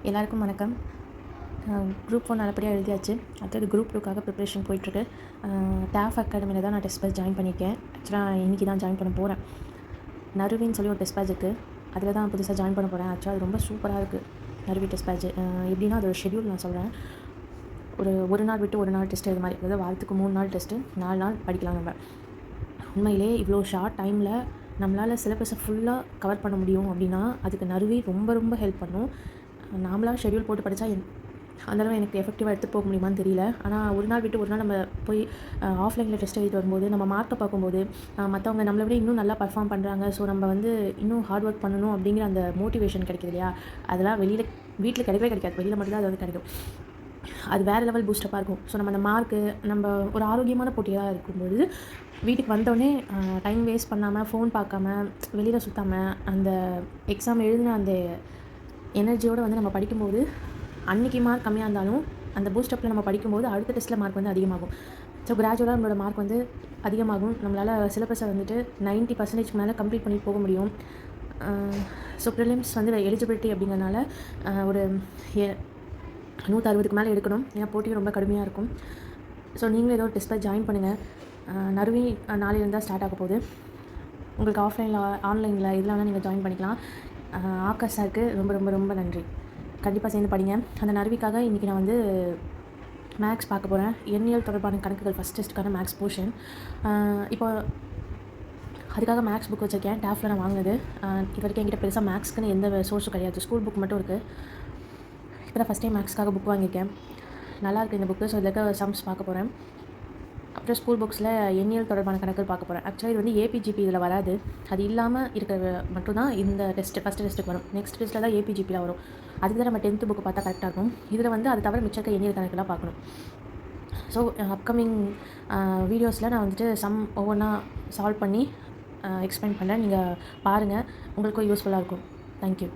எல்லாருக்கும் வணக்கம். குரூப் 1 நல்லபடியாக எழுதியாச்சு. அடுத்தது குரூப் 2க்காக ப்ரிப்ரேஷன் போயிட்டுருக்கு. டாஃப் அகாடமியில் தான் நான் டெஸ்ட் பேட்ச் ஜாயின் பண்ணியிருக்கேன். ஆக்சுவலாக இன்றைக்கி தான் ஜாயின் பண்ண போகிறேன். நறுவின்னு சொல்லி ஒரு டெஸ்ட் பேட்ச் இருக்குது. அதில் தான் புதுசாக ஜாயின் பண்ண போகிறேன். ஆக்சுவலாக அது ரொம்ப சூப்பராக இருக்குது நறுவி டெஸ்ட் பேட்ச். எப்படின்னா அதோட ஷெட்யூல் நான் சொல்கிறேன். ஒரு நாள் விட்டு ஒரு நாள் டெஸ்ட் இது மாதிரி, அதாவது வாரத்துக்கு 3 நாள் டெஸ்ட்டு, 4 நாள் படிக்கலாம். நம்ம உண்மையிலே இவ்வளோ ஷார்ட் டைமில் நம்மளால் சிலபஸை ஃபுல்லாக கவர் பண்ண முடியும் அப்படின்னா அதுக்கு நறுவி ரொம்ப ரொம்ப ஹெல்ப் பண்ணும். நாமளாக ஷெட்யூல் போட்டு படித்தா அந்தளவு எனக்கு எஃபெக்டிவாக எடுத்துகிட்டு போக முடியுமான்னு தெரியல. ஆனால் ஒரு நாள் விட்டு ஒரு நாள் நம்ம போய் ஆஃப்லைனில் டெஸ்ட் எழுதிட்டு வரும்போது நம்ம மார்க்கை பார்க்கும்போது மற்றவங்க நம்மளை விட இன்னும் நல்லா பர்ஃபார்ம் பண்ணுறாங்க, ஸோ நம்ம இன்னும் ஹார்ட் ஒர்க் பண்ணணும் அப்படிங்கிற அந்த மோட்டிவேஷன் கிடைக்குது இல்லையா? அதெல்லாம் வீட்டில் கிடைக்கவே கிடைக்காது. வெளியில் மட்டும்தான் அது கிடைக்கும். அது வேறு லெவல் பூஸ்டப்பாக இருக்கும். ஸோ நம்ம அந்த மார்க்கு நம்ம ஒரு ஆரோக்கியமான போட்டியாக இருக்கும்பொழுது வீட்டுக்கு வந்தோடனே டைம் வேஸ்ட் பண்ணாமல், ஃபோன் பார்க்காம, வெளியில் சுற்றாமல், அந்த எக்ஸாம் எழுதின அந்த எனர்ஜியோடு நம்ம படிக்கும்போது அன்றைக்கி மார்க் கம்மியாக இருந்தாலும் அந்த பூஸ்டப்பில் நம்ம படிக்கும்போது அடுத்த டெஸ்ட்டில் மார்க் அதிகமாகும். ஸோ கிராஜுவலாக நம்மளோட மார்க் அதிகமாகும். நம்மளால் சிலபஸை 90% மேலே கம்ப்ளீட் பண்ணி போக முடியும். ஸோ ப்ரிலிம்ஸ் எலிஜிபிலிட்டி அப்படிங்கிறனால ஒரு 160க்கு மேலே எடுக்கணும். ஏன்னா போட்டியும் ரொம்ப கடுமையாக இருக்கும். ஸோ நீங்களும் ஏதோ ஒரு டெஸ்ட் பேட்ச் ஜாயின் பண்ணுங்கள். நறுவி நாளையிலேருந்து தான் ஸ்டார்ட் ஆக போகுது. உங்களுக்கு ஆஃப்லைனில் ஆன்லைனில் இதெல்லாம் நீங்கள் ஜாயின் பண்ணிக்கலாம். ஆகாஷ் சாருக்கு ரொம்ப ரொம்ப ரொம்ப நன்றி. கண்டிப்பாக சேர்ந்து படிங்க. அந்த நறுவிக்காக இன்றைக்கி நான் மேக்ஸ் பார்க்க போகிறேன். எண்ணியல் தொடர்பான கணக்குகள் ஃபஸ்ட் டெஸ்ட்டுக்கான மேக்ஸ் போர்ஷன். இப்போ அதுக்காக மேக்ஸ் புக் வச்சுருக்கேன். டாஃபில் நான் வாங்கினது. இது வரைக்கும் என்கிட்ட பெருசாக மேக்ஸ்க்குன்னு எந்த சோர்ஸும் கிடையாது. ஸ்கூல் புக் மட்டும் இருக்குது. இப்போ தான் ஃபஸ்ட் டைம் மேக்ஸ்க்காக புக் வாங்கியிருக்கேன். நல்லாயிருக்கு இந்த புக்கு. ஸோ இதில் இருக்க சம்ஸ் பார்க்க போகிறேன். அப்புறம் ஸ்கூல் புக்ஸில் எண்ணியல் தொடர்பான கணக்குகள் பார்க்க போகிறேன். ஆக்சுவலாக இது ஏபிஜிபி இதில் வராது. அது இல்லாமல் இருக்கிற மட்டும்தான் இந்த ஃபஸ்ட் டெஸ்ட்டுக்கு வரும். நெக்ஸ்ட் டெஸ்ட்டில் தான் ஏபிஜிபியில் வரும். அதுக்கு தான் நம்ம 10th புக்கு பார்த்தா கரெக்டாக இருக்கும். இதில் அது தவிர மிச்சக்க எண்ணியல் கணக்கெல்லாம் பார்க்கணும். ஸோ அப்கமிங் வீடியோஸில் நான் சம் ஒவ்வொன்றா சால்வ் பண்ணி எக்ஸ்பிளைன் பண்ணுறேன். நீங்கள் பாருங்கள், உங்களுக்கும் யூஸ்ஃபுல்லாக இருக்கும். தேங்க்யூ.